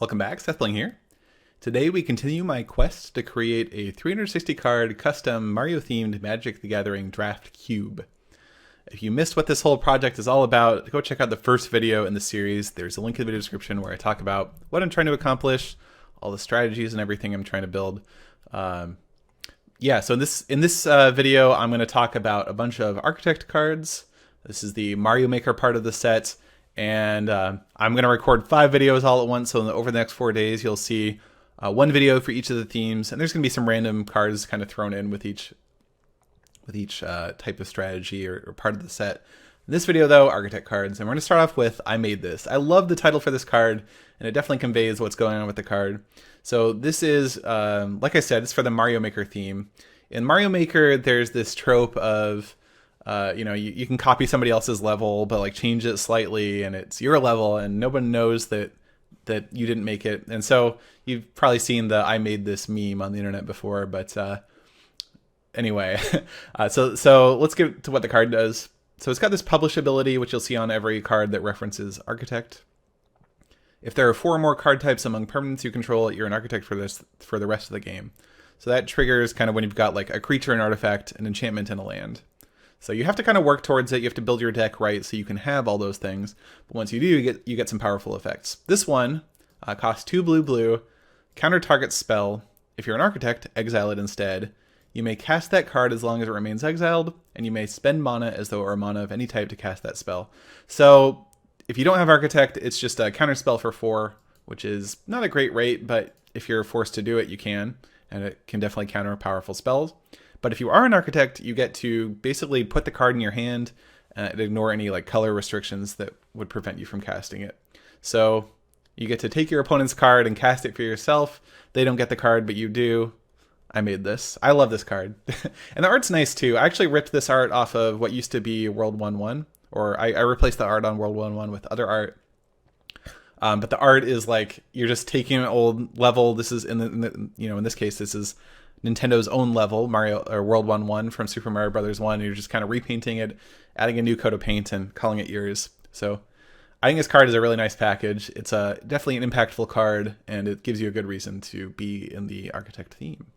Welcome back, SethBling here. Today we continue my quest to create a 360 card custom Mario themed Magic the Gathering draft cube. If you missed what this whole project is all about, go check out the first video in the series. There's a link in the video description where I talk about what I'm trying to accomplish, all the strategies and everything I'm trying to build. So in this video, I'm going to talk about a bunch of Architect cards. This is the Mario Maker part of the set. And I'm going to record 5 videos all at once, so over the next 4 days you'll see one video for each of the themes, and there's going to be some random cards kind of thrown in with each type of strategy or part of the set. In this video though, Architect cards, and we're going to start off with I Made This. I love the title for this card, and it definitely conveys what's going on with the card. So this is, like I said, it's for the Mario Maker theme. In Mario Maker, there's this trope of you can copy somebody else's level, but like change it slightly, and it's your level, and no one knows that you didn't make it. And so you've probably seen the "I made this" meme on the internet before. But anyway, so let's get to what the card does. So it's got this publish ability, which you'll see on every card that references Architect. If there are 4 or more card types among permanents you control, you're an Architect for the rest of the game. So that triggers kind of when you've got like a creature, an artifact, an enchantment, and a land. So you have to kind of work towards it. You have to build your deck right so you can have all those things. But once you do, you get some powerful effects. This one costs 2 blue, counter target spell. If you're an Architect, exile it instead. You may cast that card as long as it remains exiled, and you may spend mana as though it were mana of any type to cast that spell. So if you don't have Architect, it's just a counter spell for 4, which is not a great rate, but if you're forced to do it, you can, and it can definitely counter powerful spells. But if you are an Architect, you get to basically put the card in your hand and ignore any like color restrictions that would prevent you from casting it. So you get to take your opponent's card and cast it for yourself. They don't get the card, but you do. I made this. I love this card. And the art's nice too. I actually ripped this art off of what used to be World 1-1, or I replaced the art on World 1-1 with other art. But the art is like, you're just taking an old level. This is in this case, this is Nintendo's own level, Mario or World 1-1 from Super Mario Bros. 1. You're just kind of repainting it, adding a new coat of paint, and calling it yours. So I think this card is a really nice package. It's definitely an impactful card, and it gives you a good reason to be in the Architect theme.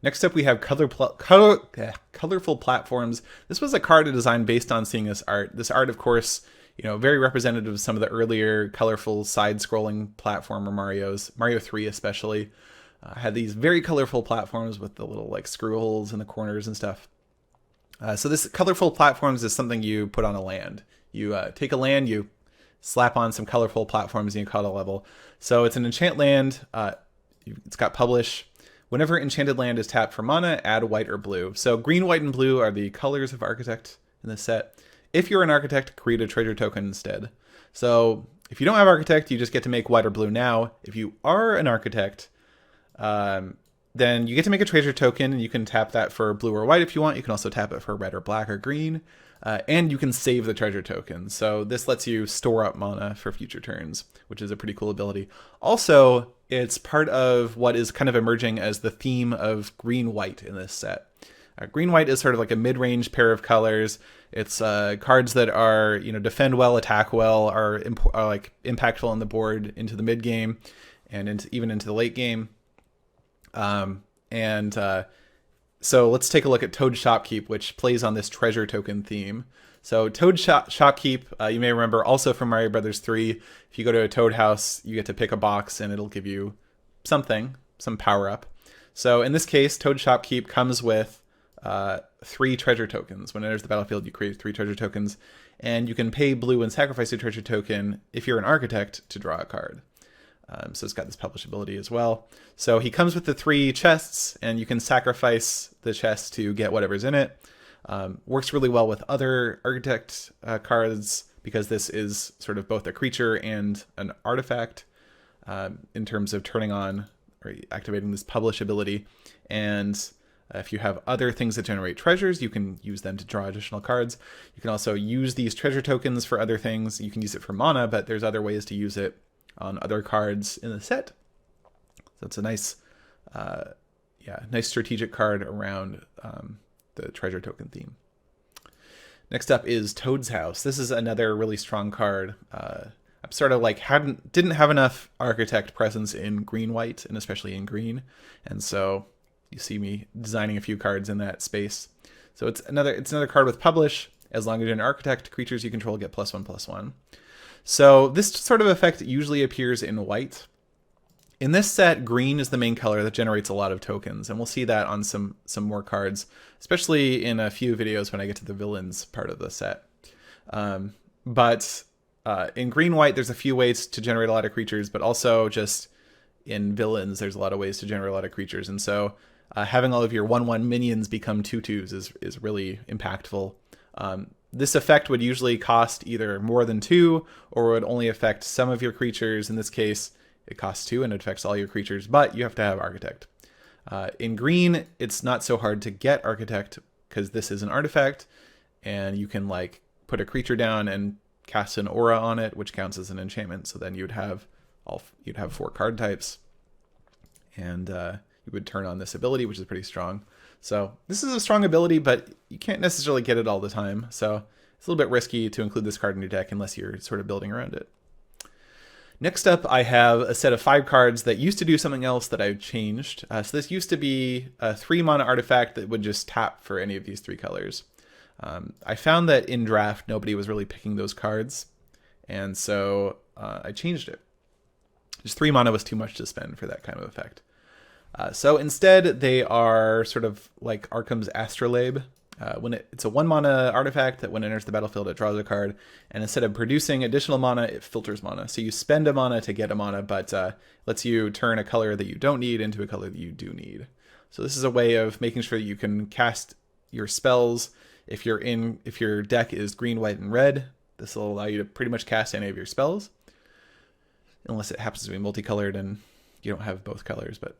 Next up, we have colorful platforms. This was a card design based on seeing this art. This art, of course, very representative of some of the earlier colorful side-scrolling platformer Marios, Mario 3 especially. Had these very colorful platforms with the little like screw holes in the corners and stuff. So this colorful platforms is something you put on a land. You take a land, you slap on some colorful platforms, and you call it a level. So it's an enchant land. It's got publish. Whenever enchanted land is tapped for mana, add white or blue. So green, white, and blue are the colors of Architect in this set. If you're an Architect, create a treasure token instead. So if you don't have Architect, you just get to make white or blue now. If you are an Architect, then you get to make a treasure token, and you can tap that for blue or white if you want. You can also tap it for red or black or green, and you can save the treasure token. So this lets you store up mana for future turns, which is a pretty cool ability. Also, it's part of what is kind of emerging as the theme of green-white in this set. Green-white is sort of like a mid-range pair of colors. It's cards that are, defend well, attack well, are like impactful on the board into the mid-game and even into the late game. So let's take a look at Toad Shopkeep, which plays on this treasure token theme. So Toad Shopkeep, you may remember also from Mario Bros. 3. If you go to a Toad house, you get to pick a box and it'll give you some power up. So in this case, Toad Shopkeep comes with 3 treasure tokens. When it enters the battlefield, you create 3 treasure tokens, and you can pay blue and sacrifice a treasure token if you're an Architect to draw a card. So it's got this publish ability as well. So he comes with the 3 chests, and you can sacrifice the chest to get whatever's in it. Works really well with other Architect cards because this is sort of both a creature and an artifact in terms of turning on or activating this publish ability. And if you have other things that generate treasures, you can use them to draw additional cards. You can also use these treasure tokens for other things. You can use it for mana, but there's other ways to use it on other cards in the set. So it's a nice strategic card around the treasure token theme. Next up is Toad's House. This is another really strong card. I'm sort of like didn't have enough architect presence in green white, and especially in green, and so you see me designing a few cards in that space. So it's another card with publish. As long as you're an architect, creatures you control get +1/+1. So this sort of effect usually appears in white. In this set, green is the main color that generates a lot of tokens, and we'll see that on some more cards, especially in a few videos when I get to the villains part of the set. But in green-white, there's a few ways to generate a lot of creatures, but also just in villains, there's a lot of ways to generate a lot of creatures. And so having all of your 1/1 minions become 2/2s is really impactful. This effect would usually cost either more than 2, or would only affect some of your creatures. In this case, it costs 2 and it affects all your creatures, but you have to have Architect. In green, it's not so hard to get Architect because this is an artifact, and you can like put a creature down and cast an aura on it, which counts as an enchantment. So then you'd have 4 card types, and you would turn on this ability, which is pretty strong. So this is a strong ability, but you can't necessarily get it all the time. So it's a little bit risky to include this card in your deck unless you're sort of building around it. Next up, I have a set of 5 cards that used to do something else that I've changed. So this used to be a 3-mana artifact that would just tap for any of these 3 colors. I found that in draft, nobody was really picking those cards, and so I changed it. Just 3 mana was too much to spend for that kind of effect. So instead, they are sort of like Arkham's Astrolabe. It's a 1 mana artifact that when it enters the battlefield, it draws a card, and instead of producing additional mana, it filters mana. So you spend a mana to get a mana, but lets you turn a color that you don't need into a color that you do need. So this is a way of making sure that you can cast your spells. If your deck is green, white, and red, this will allow you to pretty much cast any of your spells, unless it happens to be multicolored and you don't have both colors. But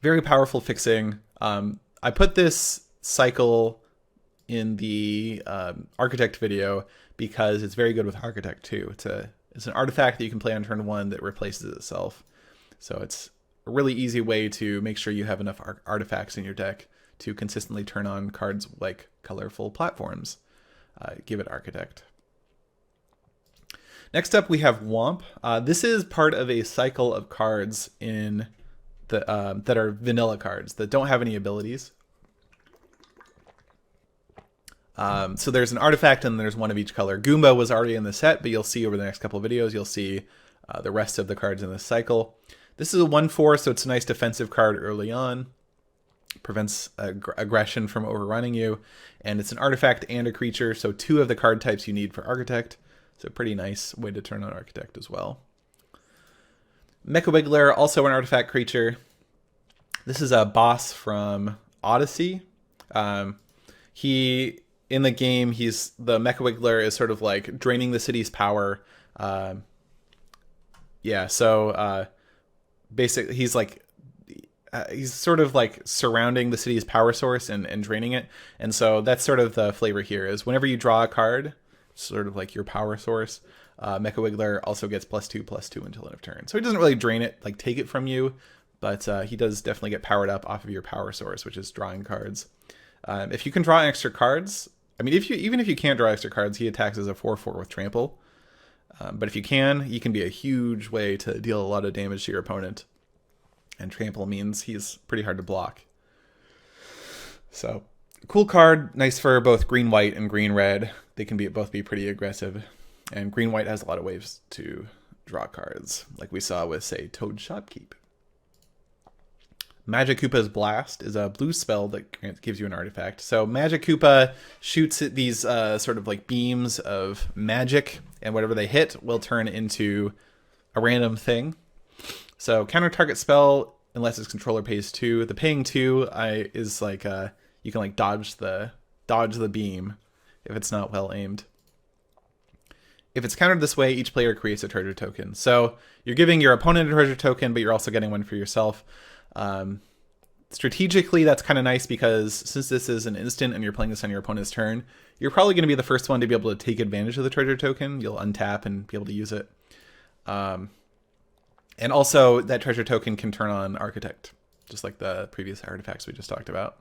very powerful fixing. I put this cycle in the Architect video because it's very good with Architect too. It's an artifact that you can play on turn 1 that replaces itself. So it's a really easy way to make sure you have enough artifacts in your deck to consistently turn on cards like colorful platforms. Give it Architect. Next up, we have Womp. This is part of a cycle of cards in that are vanilla cards that don't have any abilities. So there's an artifact and there's one of each color. Goomba was already in the set, but you'll see over the next couple of videos, you'll see the rest of the cards in this cycle. This is a 1/4, so it's a nice defensive card early on. Prevents aggression from overrunning you, and it's an artifact and a creature, so 2 of the card types you need for Architect. So pretty nice way to turn on Architect as well. Mecha Wiggler, also an artifact creature. This is a boss from Odyssey. In the game, the Mecha Wiggler is sort of like draining the city's power. Basically he's sort of like surrounding the city's power source and draining it. And so that's sort of the flavor here is whenever you draw a card, sort of like your power source, Mecha Wiggler also gets +2/+2 until end of turn. So he doesn't really drain it, like take it from you, but he does definitely get powered up off of your power source, which is drawing cards. If you can draw extra cards, I mean, even if you can't draw extra cards, he attacks as a 4/4 with trample. But if you can, he can be a huge way to deal a lot of damage to your opponent. And trample means he's pretty hard to block. So, cool card, nice for both green, white, and green, red. They can both be pretty aggressive. And green, white has a lot of ways to draw cards, like we saw with, say, Toad Shopkeep. Magikoopas Blast is a blue spell that gives you an artifact. So Magikoopa shoots at these sort of like beams of magic, and whatever they hit will turn into a random thing. So counter target spell unless its controller pays 2. The paying 2 is like you can like dodge the beam if it's not well aimed. If it's countered this way, each player creates a treasure token. So you're giving your opponent a treasure token, but you're also getting one for yourself. Strategically, that's kind of nice because since this is an instant and you're playing this on your opponent's turn, you're probably going to be the first one to be able to take advantage of the treasure token. You'll untap and be able to use it. And also, that treasure token can turn on Architect, just like the previous artifacts we just talked about.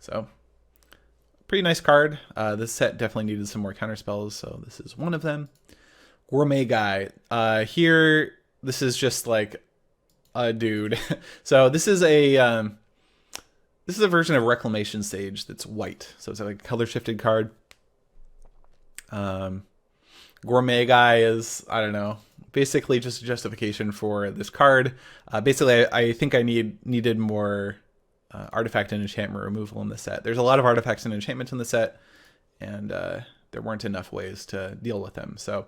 So, pretty nice card. This set definitely needed some more counter spells, so this is one of them. Gourmet guy. Here, this is just like a dude. So this is a version of Reclamation Sage that's white. So it's like a color shifted card. Gourmet guy is, I don't know, basically just a justification for this card. Basically, I think I needed more artifact and enchantment removal in the set. There's a lot of artifacts and enchantments in the set, and there weren't enough ways to deal with them. So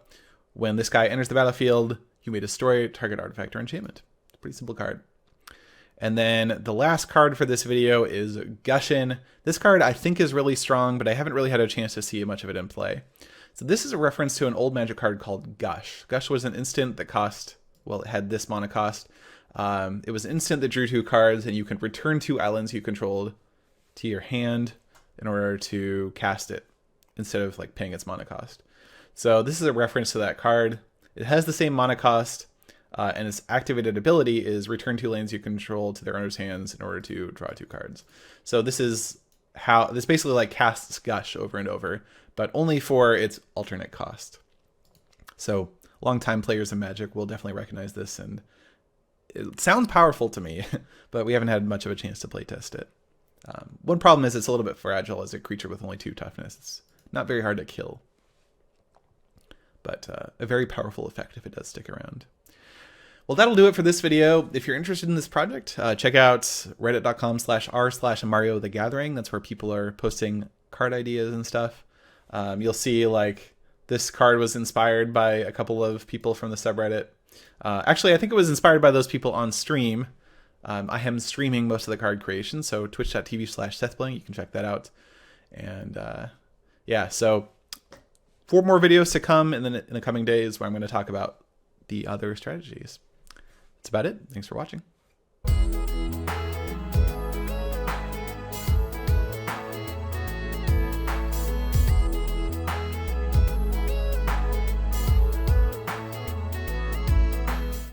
when this guy enters the battlefield, you may destroy target artifact or enchantment. It's a pretty simple card. And then the last card for this video is Gushin. This card I think is really strong, but I haven't really had a chance to see much of it in play. So this is a reference to an old Magic card called GUSH. GUSH was an instant that cost, well, it had this mana cost. It was an instant that drew 2 cards, and you can return 2 islands you controlled to your hand in order to cast it, instead of like paying its mana cost. So this is a reference to that card. It has the same mana cost, and its activated ability is return 2 lands you control to their owner's hands in order to draw 2 cards. So this is how this basically like casts GUSH over and over, but only for its alternate cost. So longtime players of Magic will definitely recognize this, and it sounds powerful to me, but we haven't had much of a chance to playtest it. One problem is it's a little bit fragile as a creature with only 2 toughness. It's not very hard to kill, but a very powerful effect if it does stick around. Well, that'll do it for this video. If you're interested in this project, check out reddit.com/r/Mario the Gathering. That's where people are posting card ideas and stuff. You'll see like this card was inspired by a couple of people from the subreddit. Actually, I think it was inspired by those people on stream. I am streaming most of the card creation, so twitch.tv/SethBling, you can check that out. And yeah, so 4 more videos to come in the coming days where I'm going to talk about the other strategies. That's about it. Thanks for watching.